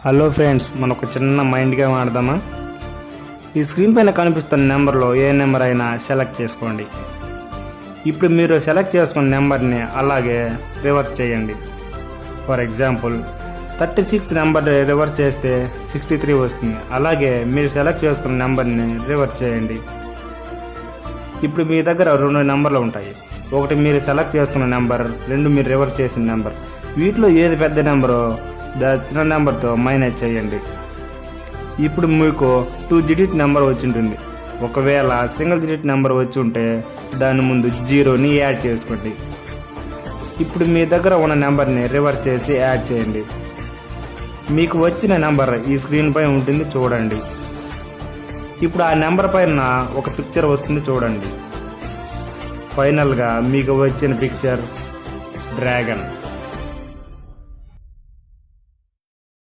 Hello friends, మనకు చిన్న mind game ఆడదామా? ఈ స్క్రీన్ పైన కనిపిస్తున్న నెంబర్లో ఏ నెంబర్ అయినా సెలెక్ట్ చేసుకోండి. ఇప్పుడు మీరు సెలెక్ట్ చేసుకున్న నెంబర్ని అలాగే రివర్స్ చేయండి. ఫర్ ఎగ్జాంపుల్ 36 నెంబర్ రివర్స్ చేస్తే 63 వస్తుంది. అలాగే మీరు సెలెక్ట్ చేసుకున్న నెంబర్ని రివర్స్ చేయండి. ఇప్పుడు మీ దగ్గర 2 నెంబర్లు ఉంటాయి. ఒకటి మీరు సెలెక్ట్ చేసుకున్న నెంబర్, 2 మీరు రివర్స్ చేసిన నెంబర్. వీటిలో ఏది పెద్ద నెంబరో చిన్న నెంబర్తో మైనస్ చేయండి. ఇప్పుడు మీకు 2 డిజిట్ నెంబర్ వచ్చి ఉంటుంది. ఒకవేళ సింగిల్ డిజిట్ నెంబర్ వచ్చి ఉంటే దాని ముందు 0ని యాడ్ చేసుకోండి. ఇప్పుడు మీ దగ్గర ఉన్న నెంబర్ని రివర్స్ చేసి యాడ్ చేయండి. మీకు వచ్చిన నెంబర్ ఈ స్క్రీన్ పై ఉంటుంది, చూడండి. ఇప్పుడు ఆ నెంబర్ పైన ఒక పిక్చర్ వస్తుంది, చూడండి. ఫైనల్గా మీకు వచ్చిన పిక్చర్ డ్రాగన్.